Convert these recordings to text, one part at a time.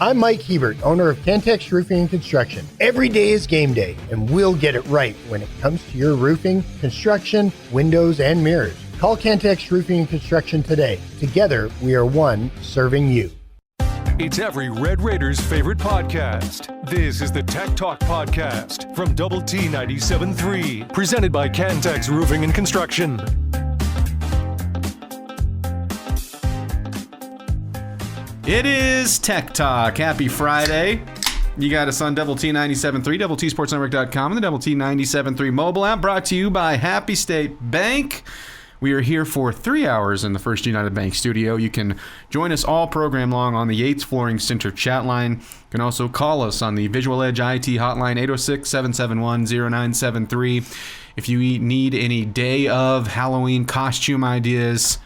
I'm Mike Hebert, owner of Cantex Roofing and Construction. Every day is game day, and we'll get it right when it comes to your roofing, construction, windows, and mirrors. Call Cantex Roofing and Construction today. Together, we are one serving you. It's every Red Raiders' favorite podcast. This is the Tech Talk Podcast from Double T 97.3, presented by Cantex Roofing and Construction. It is Tech Talk. Happy Friday. You got us on Double T 97.3, DoubleTSportsNetwork.com, and the Double T 97.3 mobile app, brought to you by Happy State Bank. We are here for 3 hours in the First United Bank studio. You can join us all program long on the Yates Flooring Center chat line. You can also call us on the Visual Edge IT hotline, 806-771-0973. If you need any day of Halloween costume ideas,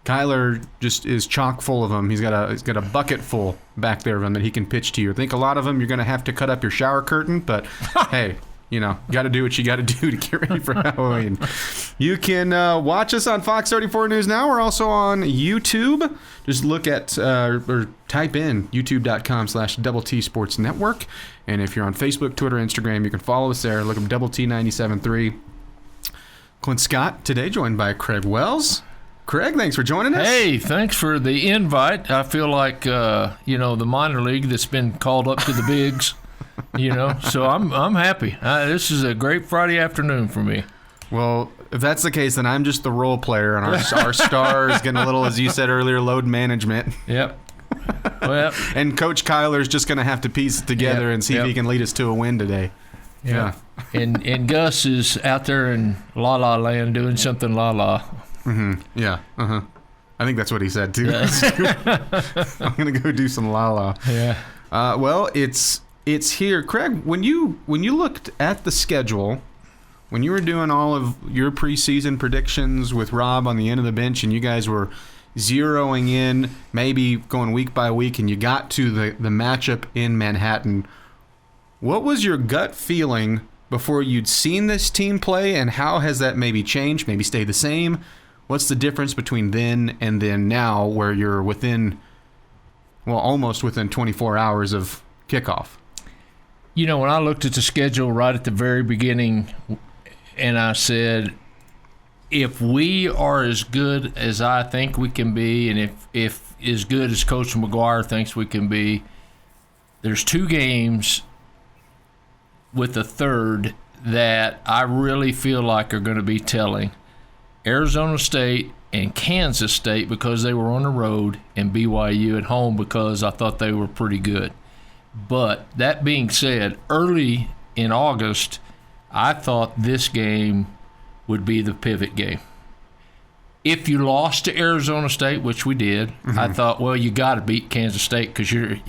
Kyler just is chock full of them. He's got a bucket full back there of them that he can pitch to you. I think a lot of them you're going to have to cut up your shower curtain, but hey, you know, got to do what you got to do to get ready for Halloween. You can watch us on Fox 34 News Now. We're also on YouTube. Just look at or type in youtube.com/Double T Sports Network. And if you're on Facebook, Twitter, Instagram, you can follow us there. Look up Double T 97.3. Clint Scott today, joined by Craig Wells. Craig, thanks for joining us. Hey, thanks for the invite. I feel like, the minor league that's been called up to the bigs, so I'm happy. This is a great Friday afternoon for me. Well, if that's the case, then I'm just the role player, and our star is getting a little, as you said earlier, load management. Yep. Well, and Coach Kyler's just going to have to piece it together and see if he can lead us to a win today. Yeah. And Gus is out there in La La Land doing something La La. Mm-hmm. Yeah. Uh-huh. I think that's what he said too. Yes. I'm gonna go do some la-la. Yeah. Well, it's here, Craig. When you looked at the schedule, when you were doing all of your preseason predictions with Rob on the end of the bench, and you guys were zeroing in, maybe going week by week, and you got to the matchup in Manhattan, what was your gut feeling before you'd seen this team play, and how has that maybe changed, maybe stayed the same? What's the difference between then and then now, where you're almost within 24 hours of kickoff? When I looked at the schedule right at the very beginning, and I said, if we are as good as I think we can be, and if as good as Coach McGuire thinks we can be, there's 2 games with a third that I really feel like are going to be telling. Arizona State and Kansas State because they were on the road, and BYU at home because I thought they were pretty good. But that being said, early in August, I thought this game would be the pivot game. If you lost to Arizona State, which we did, I thought, well, you got to beat Kansas State because you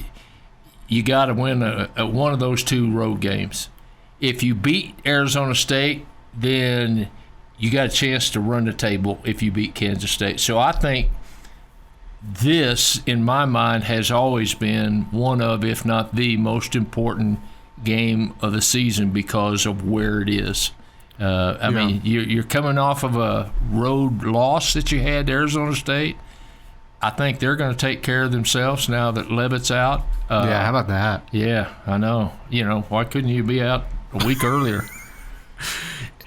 got to win one of those 2 road games. If you beat Arizona State, then you got a chance to run the table if you beat Kansas State. So I think this, in my mind, has always been one of, if not the most important game of the season because of where it is. I mean, you're coming off of a road loss that you had to Arizona State. I think they're going to take care of themselves now that Leavitt's out. How about that? Yeah, I know. Why couldn't you be out a week earlier?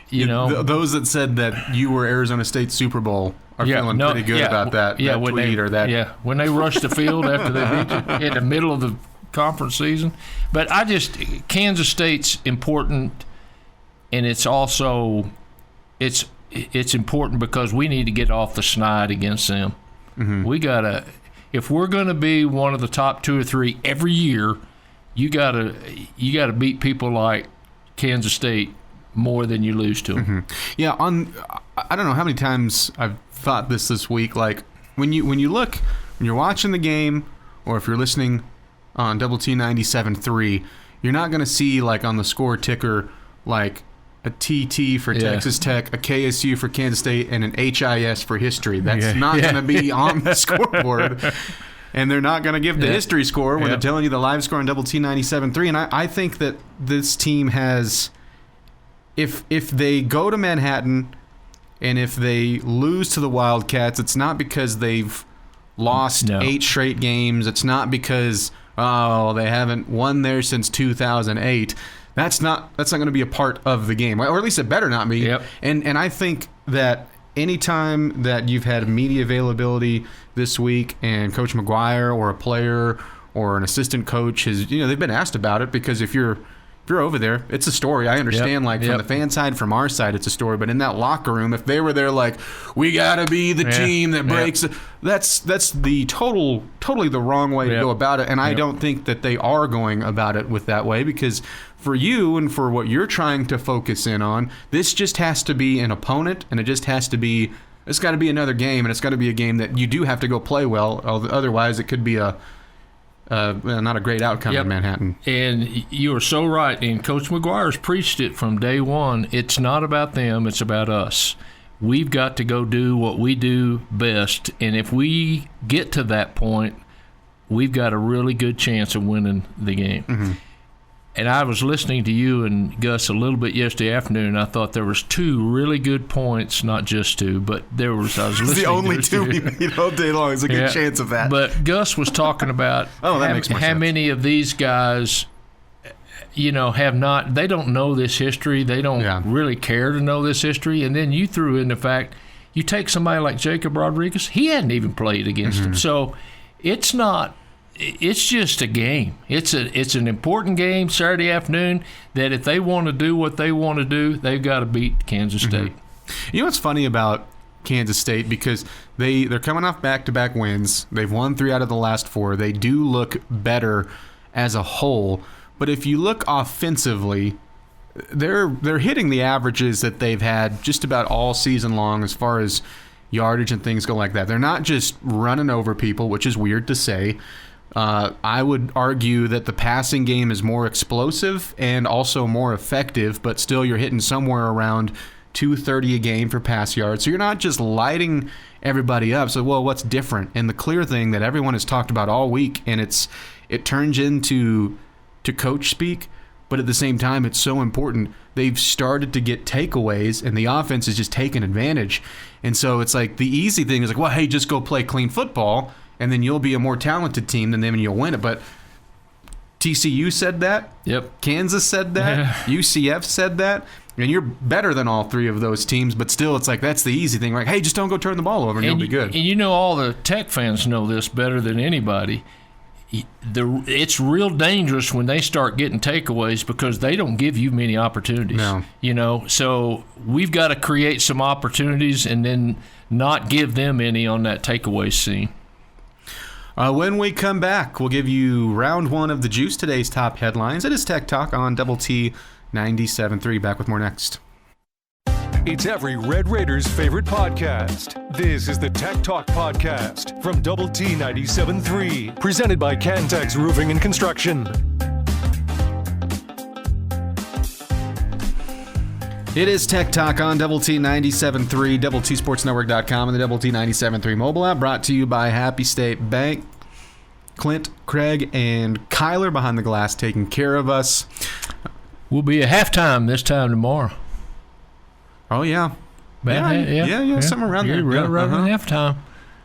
Those that said that you were Arizona State Super Bowl are feeling pretty good about that tweet or that. Yeah, when they rushed the field after they beat you in the middle of the conference season. But Kansas State's important, and it's also it's important because we need to get off the schneid against them. Mm-hmm. We gotta, if we're going to be one of the top 2 or 3 every year, you gotta beat people like Kansas State more than you lose to them. Mm-hmm. Yeah, I don't know how many times I've thought this week. Like when you're watching the game, or if you're listening on Double T 97.3, you're not going to see like on the score ticker like a TT for Texas Tech, a KSU for Kansas State, and an HIS for history. That's not going to be on the scoreboard. And they're not going to give the history score when they're telling you the live score on Double T 97.3. And I think that this team has, if they go to Manhattan and if they lose to the Wildcats, it's not because they've lost 8 straight games. It's not because oh, they haven't won there since 2008. That's not going to be a part of the game, or at least it better not be. Yep. And I think that anytime that you've had media availability this week and Coach McGuire or a player or an assistant coach has, they've been asked about it, because if you're over there, it's a story. I understand, from the fan side, from our side, it's a story. But in that locker room, if they were there like, we got to be the team that breaks, that's the totally the wrong way to go about it. And I don't think that they are going about it with that way, because for you and for what you're trying to focus in on, this just has to be an opponent, and it's got to be another game, and it's got to be a game that you do have to go play well. Otherwise, it could be not a great outcome in Manhattan. And you are so right. And Coach McGuire's preached it from day one. It's not about them. It's about us. We've got to go do what we do best. And if we get to that point, we've got a really good chance of winning the game. Mm-hmm. And I was listening to you and Gus a little bit yesterday afternoon, and I thought there was two really good points, not just two, but I was listening to the only two we made all day long. There's a good chance of that. But Gus was talking about how many of these guys, have not, they don't know this history. They don't really care to know this history. And then you threw in the fact, you take somebody like Jacob Rodriguez, he hadn't even played against him. So it's just a game. It's an important game Saturday afternoon that if they want to do what they want to do, they've got to beat Kansas State. You know what's funny about Kansas State? Because they're coming off back-to-back wins. They've won 3 out of the last 4. They do look better as a whole. But if you look offensively, they're hitting the averages that they've had just about all season long as far as yardage and things go like that. They're not just running over people, which is weird to say. I would argue that the passing game is more explosive and also more effective, but still you're hitting somewhere around 230 a game for pass yards. So you're not just lighting everybody up. So, what's different? And the clear thing that everyone has talked about all week, and it turns into coach speak, but at the same time it's so important. They've started to get takeaways, and the offense is just taking advantage. And so it's like the easy thing is like, hey, just go play clean football, and then you'll be a more talented team than them and you'll win it. But TCU said that. Yep. Kansas said that. UCF said that. And you're better than all 3 of those teams, but still it's like that's the easy thing. Like, hey, just don't go turn the ball over and you'll be good. And all the Tech fans know this better than anybody. It's real dangerous when they start getting takeaways because they don't give you many opportunities. No. So we've got to create some opportunities and then not give them any on that takeaway scene. When we come back, we'll give you round 1 of the Juice, today's top headlines. It is Tech Talk on Double T 97.3. Back with more next. It's every Red Raiders' favorite podcast. This is the Tech Talk Podcast from Double T 97.3, presented by Cantex Roofing and Construction. It is Tech Talk on Double T 97.3, DoubleTSportsNetwork.com, and the Double T 97.3 mobile app, brought to you by Happy State Bank. Clint, Craig, and Kyler behind the glass taking care of us. We'll be at halftime this time tomorrow. Oh, yeah. Something around there. Right around halftime.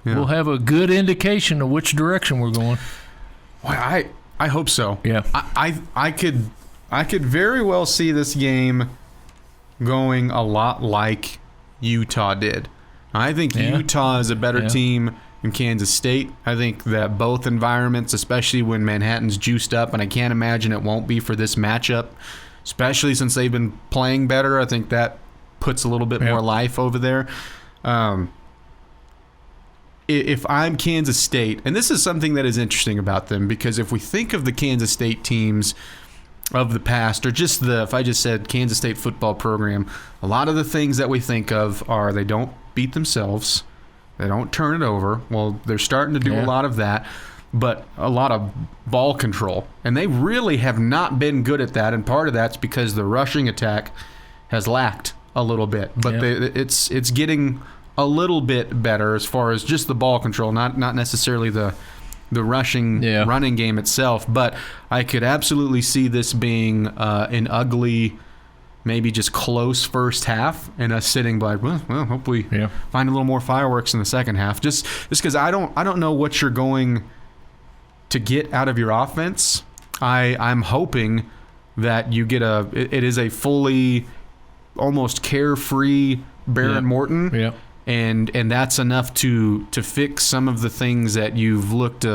Yeah. We'll have a good indication of which direction we're going. Well, I hope so. Yeah. I could very well see this game going a lot like Utah did. I think Utah is a better team than Kansas State. I think that both environments, especially when Manhattan's juiced up, and I can't imagine it won't be for this matchup, especially since they've been playing better. I think that puts a little bit more life over there. If I'm Kansas State, and this is something that is interesting about them, because if we think of the Kansas State teams of the past, or just if I just said Kansas State football program, a lot of the things that we think of are they don't beat themselves, they don't turn it over. Well, they're starting to do a lot of that, but a lot of ball control. And they really have not been good at that, and part of that's because the rushing attack has lacked a little bit. But it's getting a little bit better as far as just the ball control, not necessarily the rushing running game itself. But I could absolutely see this being an ugly, maybe just close first half, and us sitting like, well, hopefully find a little more fireworks in the second half. Just because I don't know what you're going to get out of your offense, I'm hoping that you get it is a fully, almost carefree Behren Morton. Yeah. And that's enough to fix some of the things that you've looked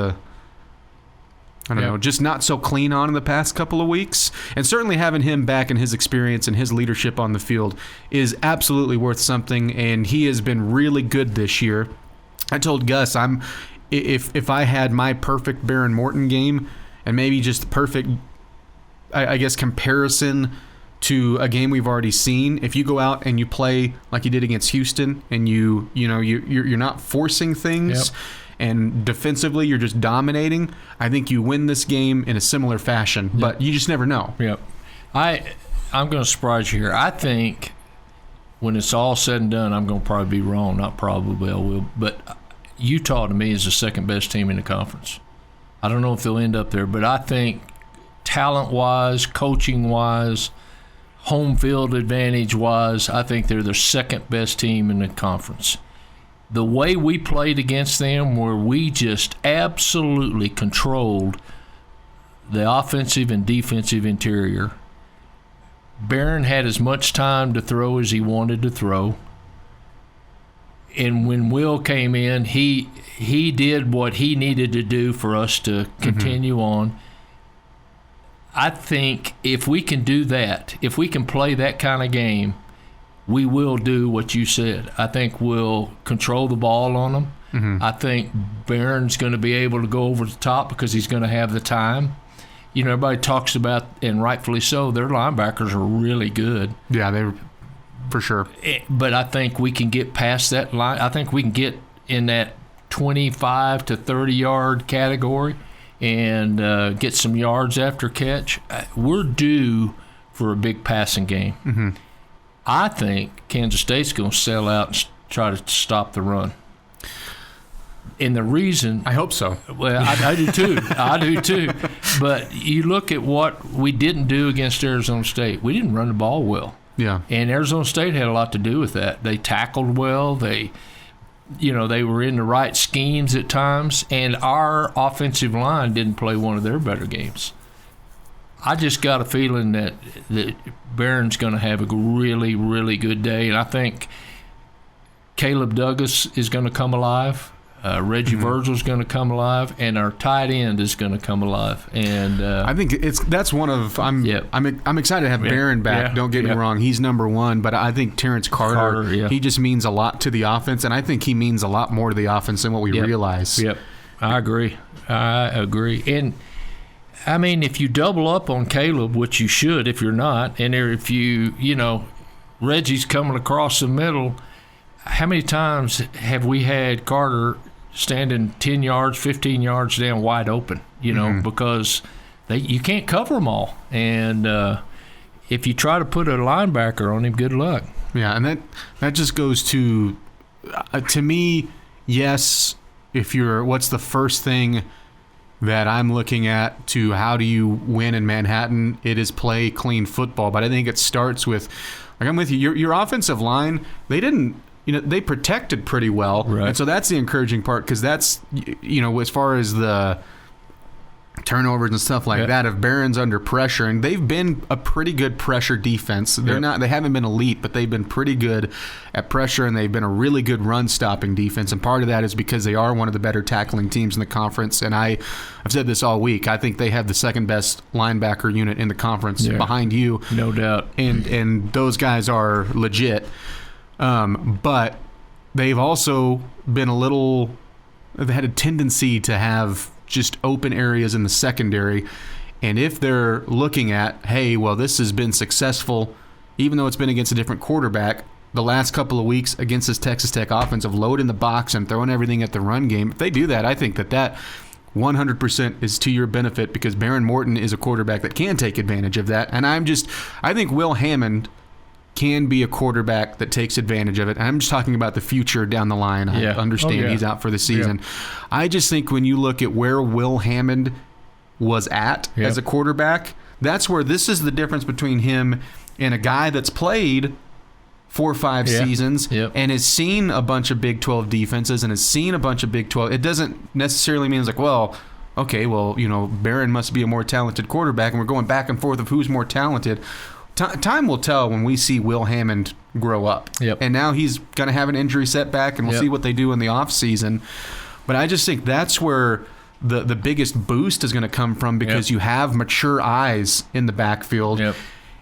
just not so clean on in the past couple of weeks. And certainly having him back and his experience and his leadership on the field is absolutely worth something, and he has been really good this year. I told Gus, if I had my perfect Behren Morton game, and maybe just the perfect, I guess, comparison to a game we've already seen, if you go out and you play like you did against Houston, and you're not forcing things, and defensively you're just dominating, I think you win this game in a similar fashion. But you just never know. Yep. I'm going to surprise you here. I think when it's all said and done, I'm going to probably be wrong. Not probably, I will. But Utah to me is the second best team in the conference. I don't know if they'll end up there, but I think talent-wise, coaching-wise, home field advantage-wise, I think they're the second best team in the conference. The way we played against them, where we just absolutely controlled the offensive and defensive interior. Behren had as much time to throw as he wanted to throw. And when Will came in, he did what he needed to do for us to continue on. I think if we can do that, if we can play that kind of game, we will do what you said. I think we'll control the ball on them. I think Behren's going to be able to go over the top because he's going to have the time. You know, everybody talks about, and rightfully so, their linebackers are really good. Yeah, they're for sure. But I think we can get past that line. I think we can get in that 25 to 30-yard category and get some yards after catch. We're due for a big passing game. I think Kansas State's going to sell out and try to stop the run. And the reason... I hope so. Well, I do too. I do too. But you look at what we didn't do against Arizona State. We didn't run the ball well. Yeah. And Arizona State had a lot to do with that. They tackled well. They were in the right schemes at times. And our offensive line didn't play one of their better games. I just got a feeling that Behren's going to have a really, really good day. And I think Caleb Douglas is going to come alive. Reggie Virgil's going to come alive, and our tight end is going to come alive. And I think that's one of I'm excited to have Behren back. Don't get me wrong, he's number one, but I think Terrence Carter he just means a lot to the offense, and I think he means a lot more to the offense than what we realize. Yep, I agree. And I mean, if you double up on Caleb, which you should if you're not, and if Reggie's coming across the middle, how many times have we had Carter standing 10 yards, 15 yards down wide open, because you can't cover them all. And if you try to put a linebacker on him, good luck. Yeah, and that just goes to me, yes, what's the first thing that I'm looking at to how do you win in Manhattan? It is play clean football. But I think it starts with, like, I'm with you, your offensive line, they protected pretty well. Right. And so that's the encouraging part, because that's, as far as the turnovers and stuff like that, if Behren's under pressure, and they've been a pretty good pressure defense. They haven't been elite, but they've been pretty good at pressure, and they've been a really good run stopping defense. And part of that is because they are one of the better tackling teams in the conference. And I've said this all week, I think they have the second best linebacker unit in the conference behind you. No doubt. And those guys are legit. But they've also been they've had a tendency to have just open areas in the secondary. And if they're looking at, hey, well, this has been successful, even though it's been against a different quarterback, the last couple of weeks against this Texas Tech offense of loading the box and throwing everything at the run game, if they do that, I think that 100% is to your benefit, because Behren Morton is a quarterback that can take advantage of that. And I think Will Hammond can be a quarterback that takes advantage of it. And I'm just talking about the future down the line. I understand he's out for the season. Yeah. I just think when you look at where Will Hammond was at as a quarterback, that's where this is the difference between him and a guy that's played 4 or 5 seasons and has seen a bunch of Big 12 defenses and has seen a bunch of Big 12. It doesn't necessarily mean it's like, well, okay, well, Behren must be a more talented quarterback, and we're going back and forth of who's more talented. Time will tell when we see Will Hammond grow up. Yep. And now he's going to have an injury setback, and we'll see what they do in the offseason. But I just think that's where the biggest boost is going to come from, because you have mature eyes in the backfield. Yep.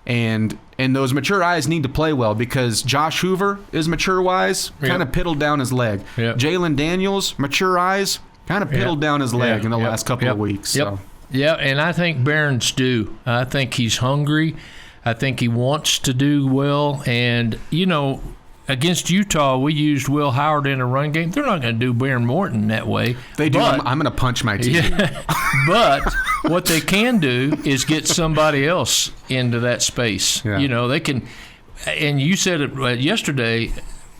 And those mature eyes need to play well, because Josh Hoover is mature-wise, kind of piddled down his leg. Yep. Jalen Daniels, mature eyes, kind of piddled down his leg in the last couple of weeks. Yep. So. Yeah, and I think Behrens due. I think he's hungry. I think he wants to do well. And, against Utah, we used Will Howard in a run game. They're not going to do Behren Morton that way. They do. I'm going to punch my teeth. Yeah, but what they can do is get somebody else into that space. Yeah. They can. And you said it yesterday,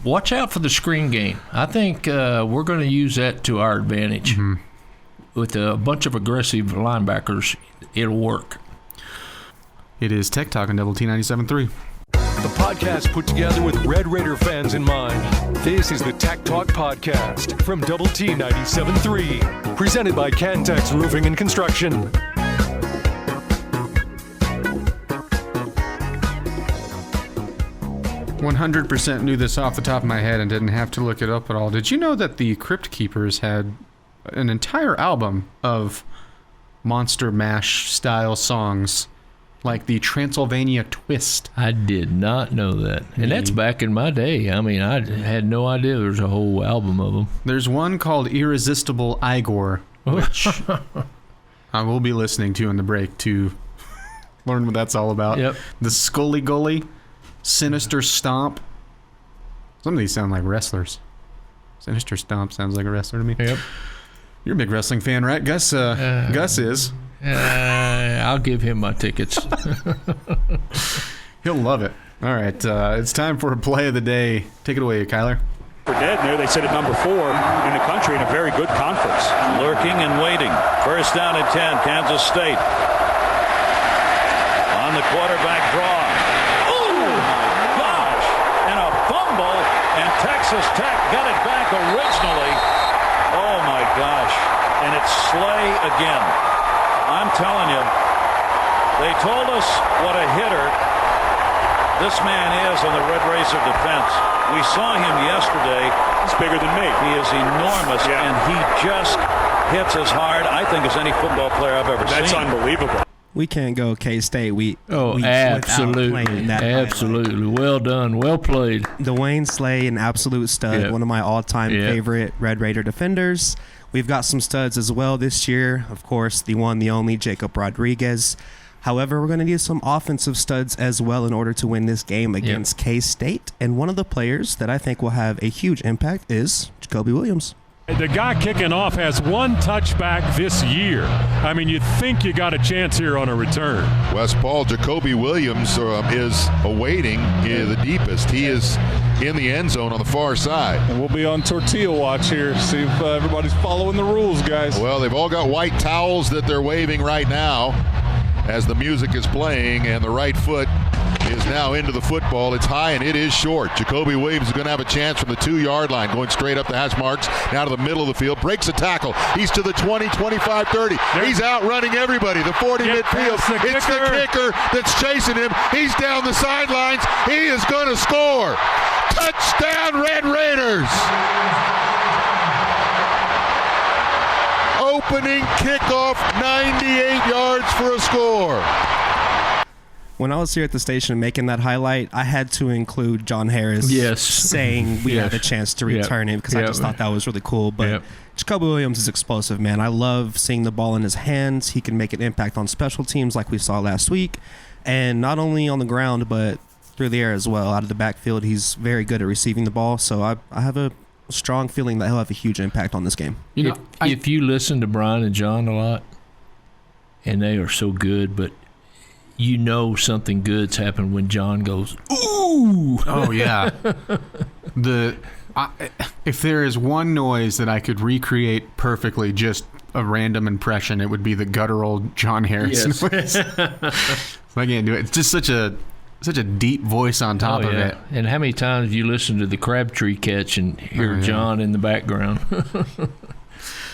watch out for the screen game. I think we're going to use that to our advantage. Mm-hmm. With a bunch of aggressive linebackers, it'll work. It is Tech Talk on Double T 97.3. The podcast put together with Red Raider fans in mind. This is the Tech Talk Podcast from Double T 97.3. Presented by Cantex Roofing and Construction. 100% knew this off the top of my head and didn't have to look it up at all. Did you know that the Crypt Keepers had an entire album of Monster Mash style songs, like the Transylvania Twist? I did not know that. And that's back in my day. I mean, I had no idea there was a whole album of them. There's one called Irresistible Igor, which I will be listening to in the break to learn what that's all about. Yep. The Scully Gully, Sinister Stomp. Some of these sound like wrestlers. Sinister Stomp sounds like a wrestler to me. Yep. You're a big wrestling fan, right? Gus is. I'll give him my tickets. He'll love it. All right, it's time for a play of the day. Take it away, Kyler. For dead there, they sit at number 4 in the country in a very good conference. Lurking and waiting. First down and 10, Kansas State. On the quarterback draw. Oh, my gosh. And a fumble, and Texas Tech got it back originally. Oh, my gosh. And it's Slay again. I'm telling you, they told us what a hitter this man is on the Red Razor defense. We saw him yesterday. He's bigger than me. He is enormous, and he just hits as hard, I think, as any football player I've ever seen. That's unbelievable. We can't go K-State. Absolutely. Absolutely. Well done. Well played. Dwayne Slay, an absolute stud, one of my all-time favorite Red Raider defenders. We've got some studs as well this year. Of course, the one, the only, Jacob Rodriguez. However, we're going to need some offensive studs as well in order to win this game against K-State. And one of the players that I think will have a huge impact is Jacoby Williams. The guy kicking off has one touchback this year. I mean, you'd think you got a chance here on a return. West Paul, Jacoby Williams is awaiting the deepest. He is in the end zone on the far side. And we'll be on tortilla watch here, see if everybody's following the rules, guys. Well, they've all got white towels that they're waving right now as the music is playing, and the right foot is now into the football. It's high and it is short. Jacoby Williams is going to have a chance from the 2-yard line, going straight up the hash marks, now to the middle of the field, breaks a tackle. He's to the 20, 25, 30. He's outrunning everybody. The 40 midfield. It's the kicker that's chasing him. He's down the sidelines. He is going to score. Touchdown, Red Raiders. Opening kickoff, 98 yards for a score. When I was here at the station making that highlight, I had to include John Harris saying we have a chance to return him because I just thought that was really cool. But Jacoby Williams is explosive, man. I love seeing the ball in his hands. He can make an impact on special teams like we saw last week. And not only on the ground, but through the air as well. Out of the backfield, he's very good at receiving the ball. So I have a strong feeling that he'll have a huge impact on this game. You know, if you listen to Brian and John a lot, and they are so good, but you know something good's happened when John goes, ooh! Oh, yeah. If there is one noise that I could recreate perfectly, just a random impression, it would be the guttural John Harris noise. I can't do it. It's just such a deep voice on top of it. And how many times you listen to the Crabtree catch and hear John in the background?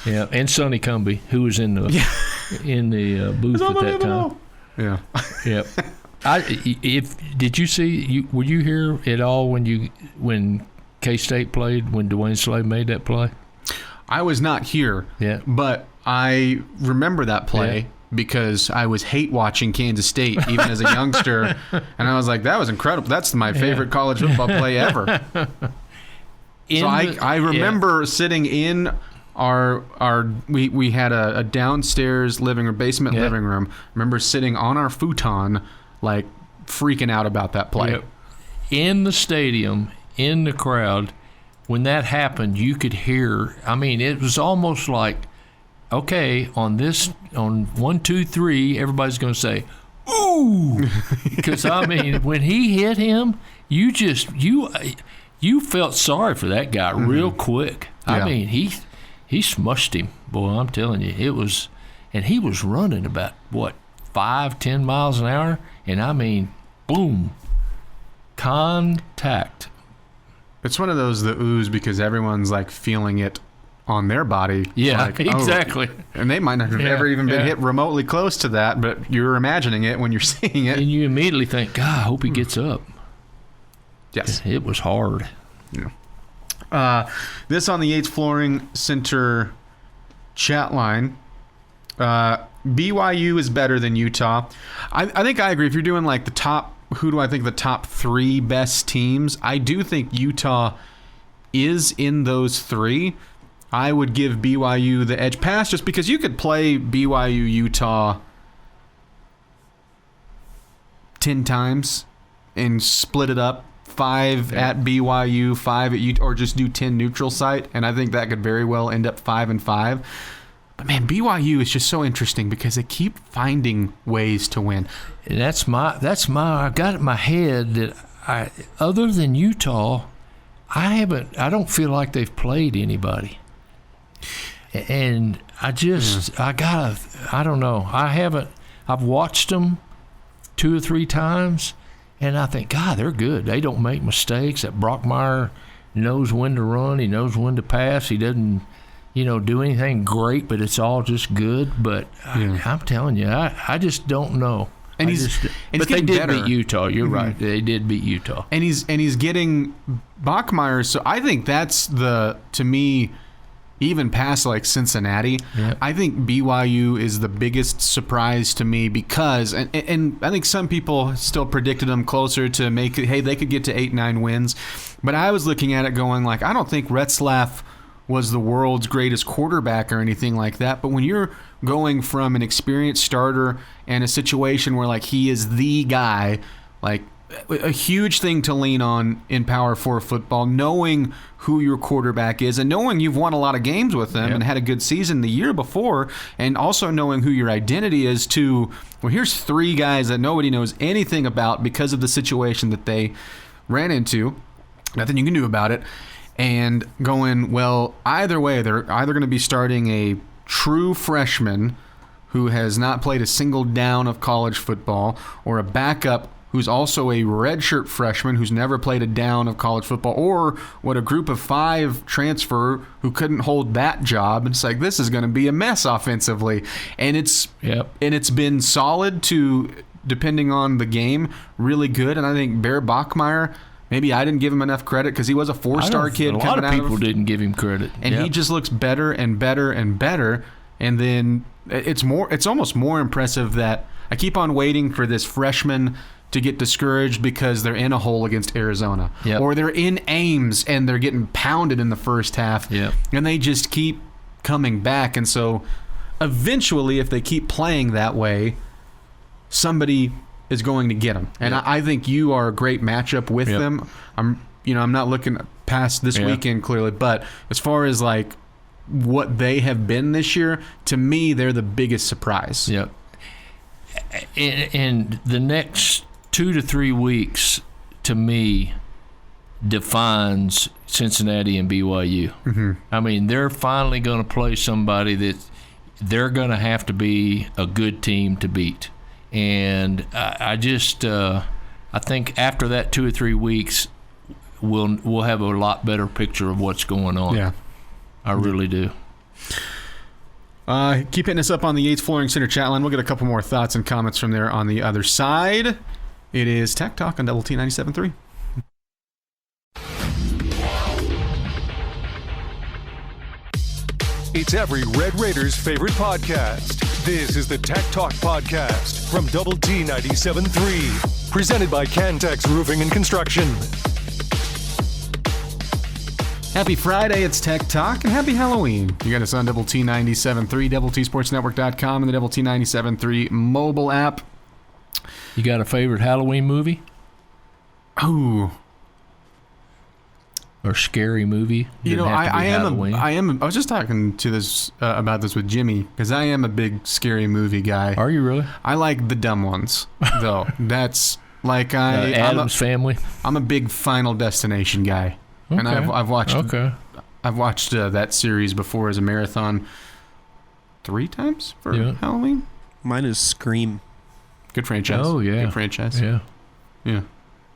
Yeah, and Sonny Cumbie, who was in the booth at that time. Yeah. Yep. Did you see? Were you here at all when K-State played, when Dwayne Slay made that play? I was not here. Yeah. But I remember that play. Yeah. Because I was hate watching Kansas State even as a youngster, and I was like, "That was incredible. That's my favorite college football play ever." I remember sitting in we had a downstairs basement living room. I remember sitting on our futon, like freaking out about that play. Yep. In the stadium, in the crowd, when that happened, you could hear. I mean, it was almost like, okay, on 1, 2, 3, everybody's going to say, "Ooh," because I mean, when he hit him, you felt sorry for that guy real quick. Yeah. I mean, he smushed him, boy. I'm telling you, it was, and he was running about 5-10 miles an hour, and I mean, boom, contact. It's one of those the ooze because everyone's like feeling it on their body. Yeah, like, exactly. And they might not have ever even been hit remotely close to that, but you're imagining it when you're seeing it. And you immediately think, God, I hope he gets up. Yes. It was hard. Yeah. This on the Yates Flooring Center chat line. BYU is better than Utah. I think I agree. If you're doing like the top, who do I think the top 3 best teams? I do think Utah is in those 3. I would give BYU the edge pass just because you could play BYU Utah 10 times and split it up, 5 at BYU, 5 at Utah, or just do 10 neutral site, and I think that could very well end up 5-5. But man, BYU is just so interesting because they keep finding ways to win. And I got it in my head that other than Utah, I don't feel like they've played anybody. And I don't know. I've watched them 2 or 3 times, and I think, God, they're good. They don't make mistakes. That Brockmeyer knows when to run. He knows when to pass. He doesn't, do anything great, but it's all just good. But I'm telling you, I just don't know. And but they did beat Utah. You're right. They did beat Utah. And he's getting Brockmeyer. So I think that's to me, even past like Cincinnati, I think BYU is the biggest surprise to me because, and I think some people still predicted them closer to make it, hey, they could get to 8-9 wins. But I was looking at it going like, I don't think Retzlaff was the world's greatest quarterback or anything like that. But when you're going from an experienced starter and a situation where like he is the guy, like a huge thing to lean on in Power 4 football, knowing who your quarterback is and knowing you've won a lot of games with them and had a good season the year before, and also knowing who your identity is to, well, here's 3 guys that nobody knows anything about because of the situation that they ran into. Nothing you can do about it. And going, well, either way, they're either going to be starting a true freshman who has not played a single down of college football or a backup who's also a redshirt freshman who's never played a down of college football, or a group of 5 transfer who couldn't hold that job. It's like, this is going to be a mess offensively. And it's been solid to, depending on the game, really good. And I think Behr Bachmeier, maybe I didn't give him enough credit because he was a 4-star kid. A lot of people didn't give him credit. And he just looks better and better and better. And then it's almost more impressive that I keep on waiting for this freshman to get discouraged because they're in a hole against Arizona. Or they're in Ames and they're getting pounded in the first half. And they just keep coming back. And so eventually, if they keep playing that way, somebody is going to get them. And I think you are a great matchup with them. I'm not looking past this weekend clearly, but as far as like what they have been this year, to me, they're the biggest surprise. And the next 2 to 3 weeks, to me, defines Cincinnati and BYU. I mean, they're finally going to play somebody that they're going to have to be a good team to beat. And I think after that 2 or 3 weeks, we'll have a lot better picture of what's going on. I really do. Keep hitting us up on the Yates Flooring Center chat line. We'll get a couple more thoughts and comments from there on the other side. It is Tech Talk on Double T 97.3. It's every Red Raiders' favorite podcast. This is the Tech Talk Podcast from Double T 97.3. Presented by Cantex Roofing and Construction. Happy Friday, it's Tech Talk, and happy Halloween. You got us on Double T 97.3, DoubleTSportsNetwork.com, and the Double T 97.3 mobile app. You got a favorite Halloween movie? Oh. Or scary movie? You know, I was just talking to this about this with Jimmy, because I am a big scary movie guy. Are you really? I like the dumb ones, though. That's like Addams Family. I'm a big Final Destination guy. Okay. And I've watched that series before as a marathon 3 times for Halloween. Mine is Scream. Good franchise. Oh yeah, good franchise. Yeah.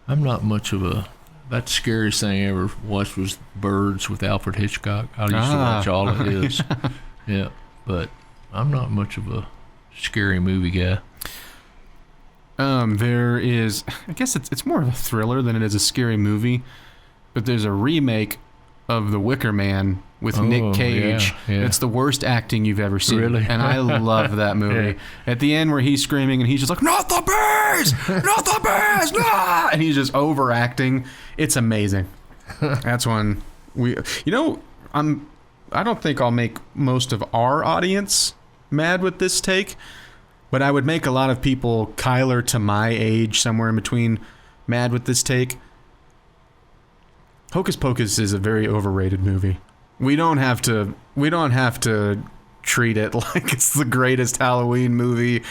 I'm not much of a. That scariest thing I ever watched was Birds with Alfred Hitchcock. I used to watch all of his. Yeah, but I'm not much of a scary movie guy. There is, I guess it's more of a thriller than it is a scary movie. But there's a remake of The Wicker Man with Nick Cage. Yeah. It's the worst acting you've ever seen. Really? And I love that movie. Yeah. At the end where he's screaming and he's just like, not the bears! Not the bears! Nah! And he's just overacting. It's amazing. That's when I don't think I'll make most of our audience mad with this take, but I would make a lot of people Kyler to my age, somewhere in between, mad with this take. Hocus Pocus is a very overrated movie. We don't have to treat it like it's the greatest Halloween movie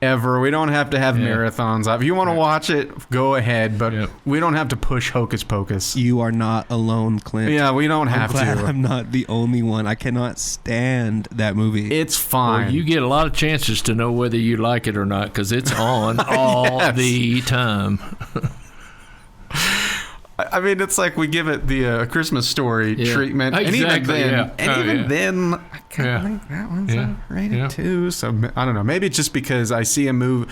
ever. We don't have to have marathons. If you want to watch it, go ahead, but we don't have to push Hocus Pocus. You are not alone, Clint. Yeah, we don't have to. I'm not the only one. I cannot stand that movie. It's fine. Well, you get a lot of chances to know whether you like it or not because it's on all the time. I mean, it's like we give it the Christmas Story treatment. Exactly, and even then, I kind of think that one's rated too. So I don't know. Maybe it's just because I see a movie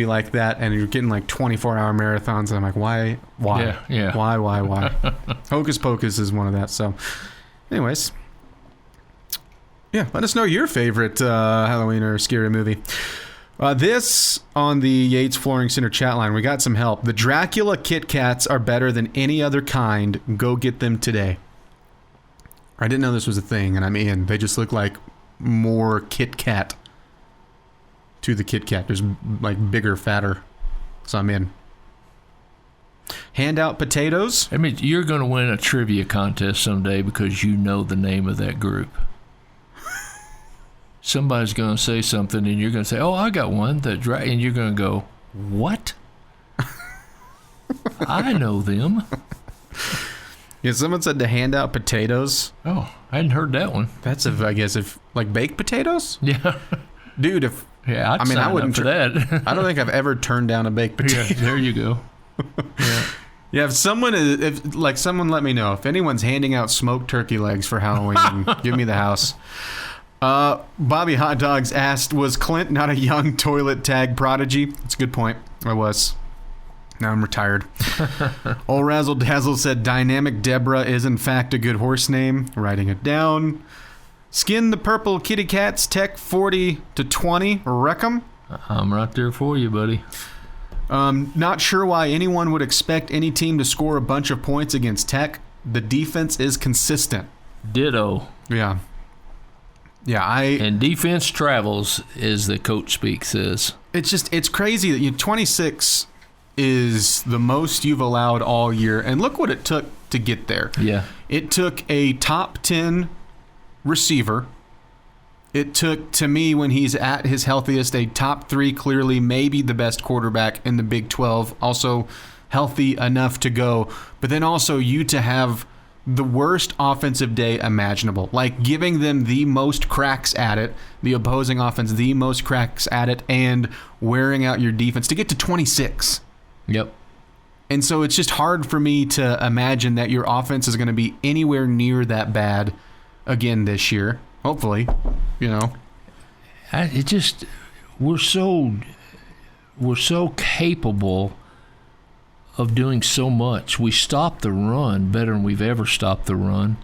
like that and you're getting like 24-hour marathons and I'm like, why? Why? Hocus Pocus is one of that. So anyways, let us know your favorite Halloween or scary movie. This on the Yates Flooring Center chat line. We got some help. The Dracula Kit Kats are better than any other kind. Go get them today. I didn't know this was a thing, and I'm in. They just look like more Kit Kat to the Kit Kat. There's like bigger, fatter. So I'm in. Hand out potatoes. I mean, you're going to win a trivia contest someday because you know the name of that group. Somebody's going to say something, and you're going to say, oh, I got one. And you're going to go, what? I know them. Yeah, someone said to hand out potatoes. Oh, I hadn't heard that one. That's if like baked potatoes? Yeah. Dude, I wouldn't for that. I don't think I've ever turned down a baked potato. Yeah, there you go. Yeah, if someone let me know. If anyone's handing out smoked turkey legs for Halloween, give me the house. Bobby Hot Dogs asked, was Clint not a young toilet tag prodigy? That's a good point. I was. Now I'm retired. Old Razzle Dazzle said Dynamic Deborah is in fact a good horse name. Writing it down. Skin the Purple Kitty Cats, Tech 40-20. Wreck 'em. I'm right there for you, buddy. Not sure why anyone would expect any team to score a bunch of points against Tech. The defense is consistent. Ditto. Yeah. Yeah, and defense travels, as the coach speak says. It's crazy that 26 is the most you've allowed all year, and look what it took to get there. Yeah, it took a top 10 receiver. It took, to me, when he's at his healthiest, a top 3, clearly maybe the best quarterback in the Big 12, also healthy enough to go, but then also you to have the worst offensive day imaginable, like giving them the most cracks at it, the opposing offense the most cracks at it, and wearing out your defense to get to 26. Yep. And so it's just hard for me to imagine that your offense is going to be anywhere near that bad again this year. Hopefully, we're so capable of doing so much. We stop the run better than we've ever stopped the run.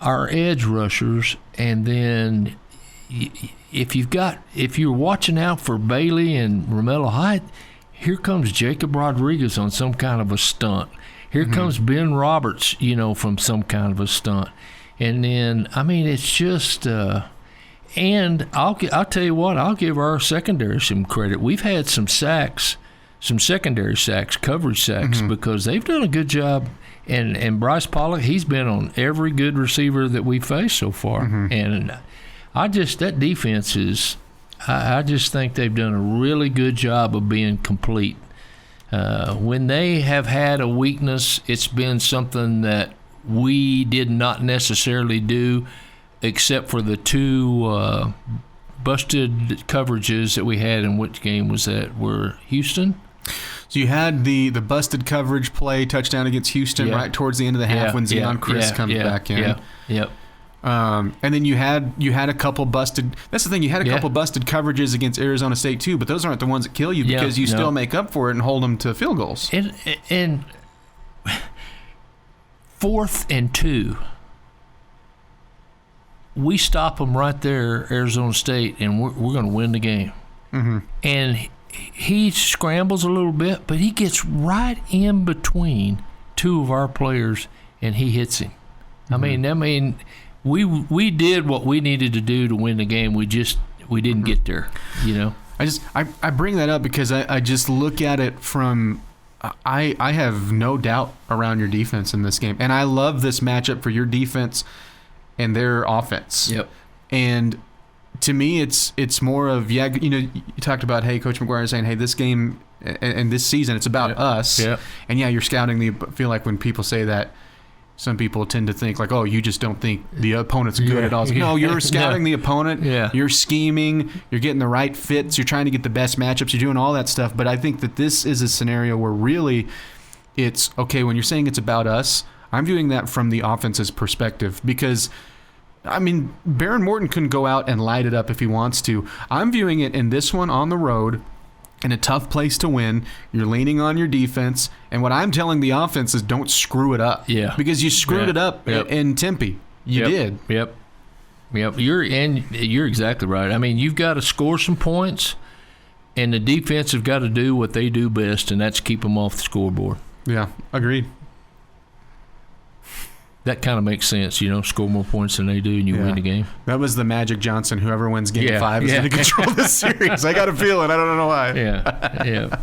Our edge rushers, and then if you're watching out for Bailey and Romello Height, here comes Jacob Rodriguez on some kind of a stunt. Here comes Ben Roberts, from some kind of a stunt. And then, it's just and I'll tell you what, I'll give our secondary some credit. We've had some sacks, some secondary sacks, coverage sacks, because they've done a good job. And Bryce Pollock, he's been on every good receiver that we've faced so far. And that defense is, I just think they've done a really good job of being complete. When they have had a weakness, it's been something that we did not necessarily do, except for the two busted coverages that we had. In which game was that? Were Houston? So you had the busted coverage play touchdown against Houston right towards the end of the half when Zeon Chris comes back in. And then you had a couple busted. That's the thing. You had a couple busted coverages against Arizona State too, but those aren't the ones that kill you because you still make up for it and hold them to field goals. And 4th and 2, we stop them right there, Arizona State, and we're going to win the game. And he scrambles a little bit, but he gets right in between two of our players, and he hits him. We did what we needed to do to win the game. We didn't get there, I bring that up because I just look at it from I have no doubt around your defense in this game, and I love this matchup for your defense and their offense. Yep. And to me, it's more of you talked about Coach McGuire saying this game and this season it's about us. Yeah. And you're scouting feel like when people say that, some people tend to think like, oh, you just don't think the opponent's good at all. No, you're scouting the opponent. Yeah. You're scheming. You're getting the right fits. You're trying to get the best matchups. You're doing all that stuff. But I think that this is a scenario where really it's, okay, when you're saying it's about us, I'm viewing that from the offense's perspective because, Behren Morton can go out and light it up if he wants to. I'm viewing it in this one on the road in a tough place to win. You're leaning on your defense. And what I'm telling the offense is don't screw it up. Yeah. Because you screwed it up in Tempe. You did. Yep. You're exactly right. You've got to score some points, and the defense have got to do what they do best, and that's keep them off the scoreboard. Yeah, agreed. That kind of makes sense, score more points than they do and you win the game. That was the Magic Johnson. Whoever wins game 5 is going to control this series. I got a feeling. I don't know why. Yeah.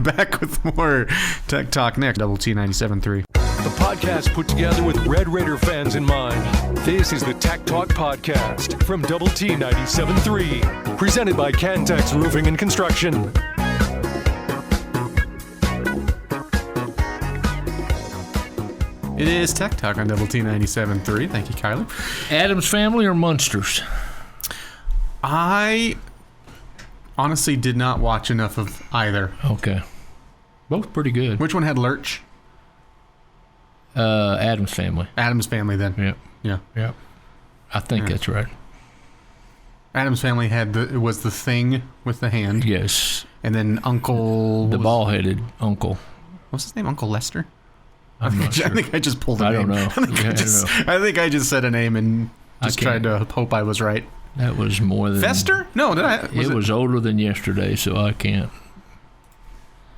Back with more Tech Talk next. Double T 97.3. The podcast put together with Red Raider fans in mind. This is the Tech Talk Podcast from Double T 97.3. Presented by Cantex Roofing and Construction. It is Tech Talk on Double T 97.3. Thank you, Kyler. Adams Family or Munsters? I honestly did not watch enough of either. Okay. Both pretty good. Which one had Lurch? Adams Family. Adams Family, then. Yep. I think that's right. Adams Family was the thing with the hand. Yes. And then Uncle... The ball-headed uncle. What's his name? Uncle Lester? I'm not sure. I think I just pulled a name. I don't know. I think I just said a name and just tried to hope I was right. That was more than... Fester? No, did I? It was older than yesterday, so I can't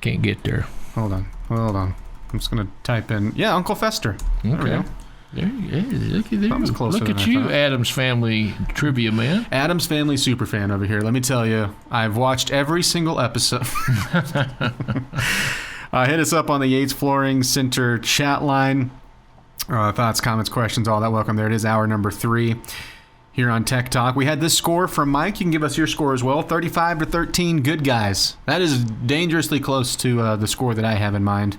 get there. Hold on. I'm just going to type in... Yeah, Uncle Fester. There we go. Look at you, Adams Family trivia man. Adams Family super fan over here. Let me tell you, I've watched every single episode. Hit us up on the Yates Flooring Center chat line. Thoughts, comments, questions, all that. Welcome. There it is, hour number 3 here on Tech Talk. We had this score from Mike. You can give us your score as well. 35-13, good guys. That is dangerously close to the score that I have in mind.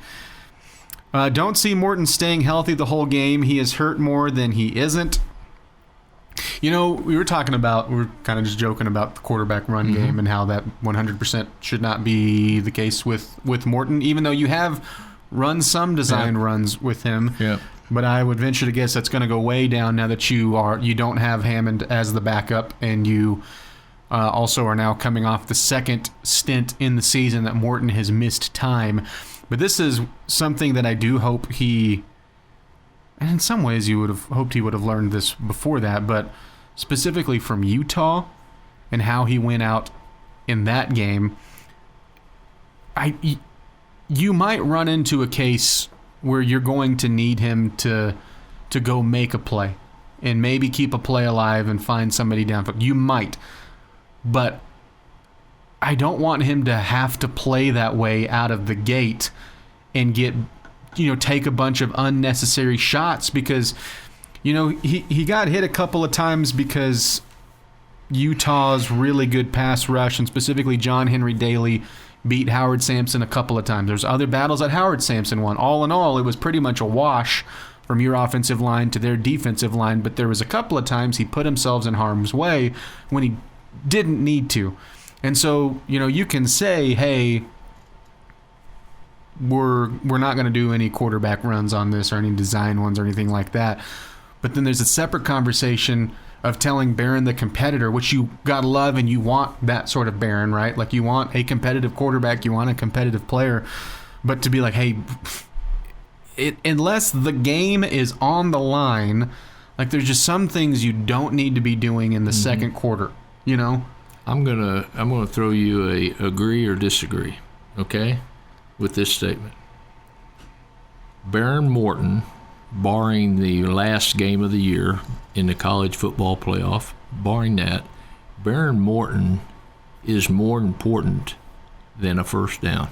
Don't see Morton staying healthy the whole game. He is hurt more than he isn't. We were kind of just joking about the quarterback run game and how that 100% should not be the case with Morton, even though you have run some design runs with him. Yeah. But I would venture to guess that's going to go way down now that you don't have Hammond as the backup, and you also are now coming off the second stint in the season that Morton has missed time. But this is something that I do hope and in some ways you would have hoped he would have learned this before that, but specifically from Utah and how he went out in that game, you might run into a case where you're going to need him to go make a play and maybe keep a play alive and find somebody downfield. You might, but I don't want him to have to play that way out of the gate and take a bunch of unnecessary shots because, he got hit a couple of times because Utah's really good pass rush, and specifically John Henry Daly, beat Howard Sampson a couple of times. There's other battles that Howard Sampson won. All in all, it was pretty much a wash from your offensive line to their defensive line, but there was a couple of times he put himself in harm's way when he didn't need to. And so, you can say, hey, we're not going to do any quarterback runs on this or any design ones or anything like that. But then there's a separate conversation of telling Behren the competitor, which you got to love, and you want that sort of Behren, right? Like, you want a competitive quarterback, you want a competitive player, but to be like, hey, unless the game is on the line, like, there's just some things you don't need to be doing in the second quarter, I'm gonna throw you a agree or disagree, okay, with this statement. Behren Morton, barring the last game of the year in the college football playoff, barring that, Behren Morton is more important than a first down.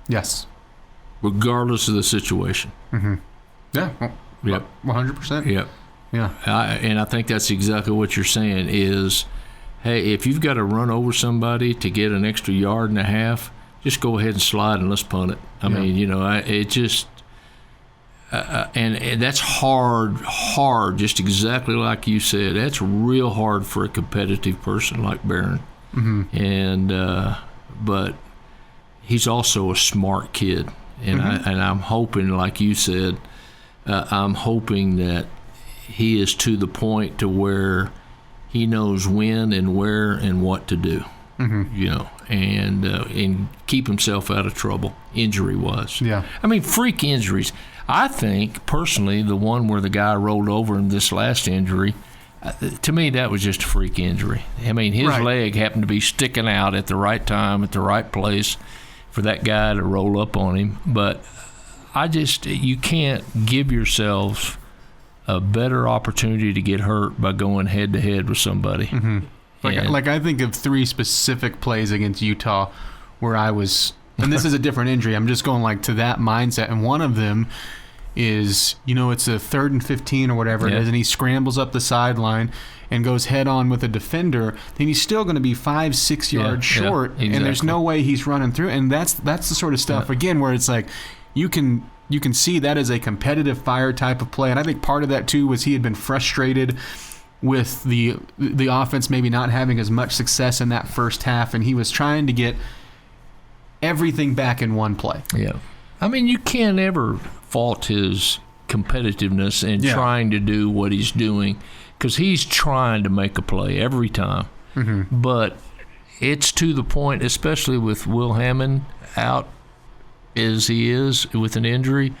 Yes. Regardless of the situation. Mm-hmm. Yeah. Yep. 100%. Yep. Yeah. And I think that's exactly what you're saying is, hey, if you've got to run over somebody to get an extra yard and a half, just go ahead and slide and let's punt it. I mean, it just and that's hard, just exactly like you said. That's real hard for a competitive person like Behren. Mm-hmm. And but he's also a smart kid, and I'm hoping, like you said, I'm hoping that he is to the point to where he knows when and where and what to do. And keep himself out of trouble injury-wise. Yeah. I mean, freak injuries. I think, personally, the one where the guy rolled over in this last injury, to me, that was just a freak injury. I mean, his leg happened to be sticking out at the right time, at the right place for that guy to roll up on him. But you can't give yourself a better opportunity to get hurt by going head-to-head with somebody. Mm-hmm. Like I think of 3 specific plays against Utah where I was, and this is a different injury, I'm just going to that mindset, and one of them is, it's a 3rd and 15 or whatever it is, and he scrambles up the sideline and goes head on with a defender, then he's still going to be 5-6 yards short, exactly. And there's no way he's running through, and that's the sort of stuff, again, where it's like, you can see that as a competitive fire type of play, and I think part of that too was he had been frustrated with the offense maybe not having as much success in that first half, and he was trying to get everything back in one play. Yeah. I mean, you can't ever fault his competitiveness and trying to do what he's doing, because he's trying to make a play every time. Mm-hmm. But it's to the point, especially with Will Hammond out as he is with an injury,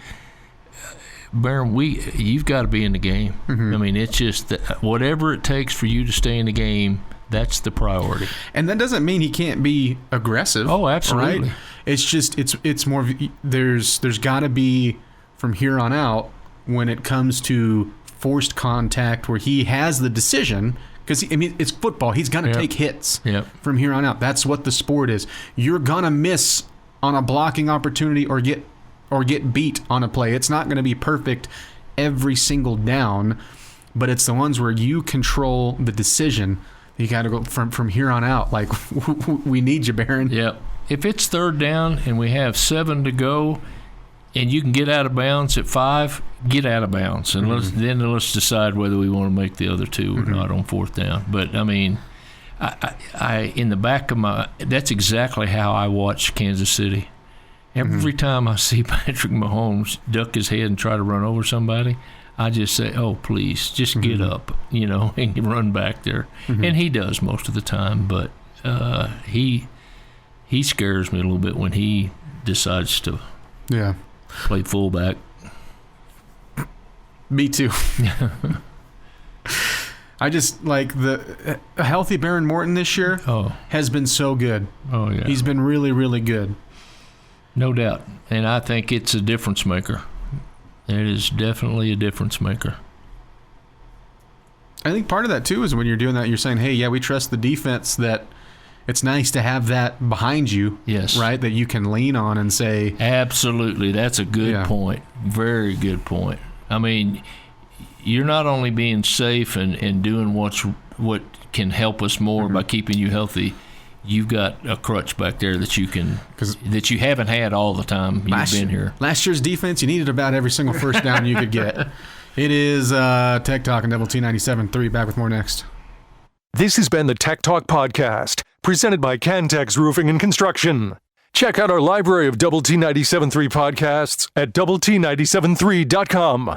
Behren, you've got to be in the game. Mm-hmm. I mean, it's just whatever it takes for you to stay in the game, that's the priority. And that doesn't mean he can't be aggressive. Oh, absolutely. Right? It's just it's more. There's got to be from here on out when it comes to forced contact where he has the decision. Because, it's football. He's going to take hits from here on out. That's what the sport is. You're going to miss on a blocking opportunity or get beat on a play. It's not going to be perfect every single down, but it's the ones where you control the decision. You got to go from here on out. Like, we need you, Behren. Yeah. If it's 3rd down and we have 7 to go and you can get out of bounds at 5, get out of bounds. And let's decide whether we want to make the other 2 or not on 4th down. But, I mean, I in the back of that's exactly how I watched Kansas City. Every time I see Patrick Mahomes duck his head and try to run over somebody, I just say, oh, please, just get up, and run back there. And he does most of the time, but he scares me a little bit when he decides to play fullback. Me too. I just like a healthy Behren Morton this year has been so good. Oh, yeah. He's been really, really good. No doubt. And I think it's a difference maker. It is definitely a difference maker. I think part of that, too, is when you're doing that, you're saying, hey, yeah, we trust the defense, that it's nice to have that behind you. Yes. Right? That you can lean on and say. Absolutely. That's a good point. Very good point. I mean, you're not only being safe and doing what can help us more by keeping you healthy. You've got a crutch back there that you haven't had all the time you've been here. Last year's defense, you needed about every single first down you could get. It is Tech Talk and Double T 97.3. Back with more next. This has been the Tech Talk Podcast, presented by Cantex Roofing and Construction. Check out our library of Double T 97.3 podcasts at doublet97.3.com.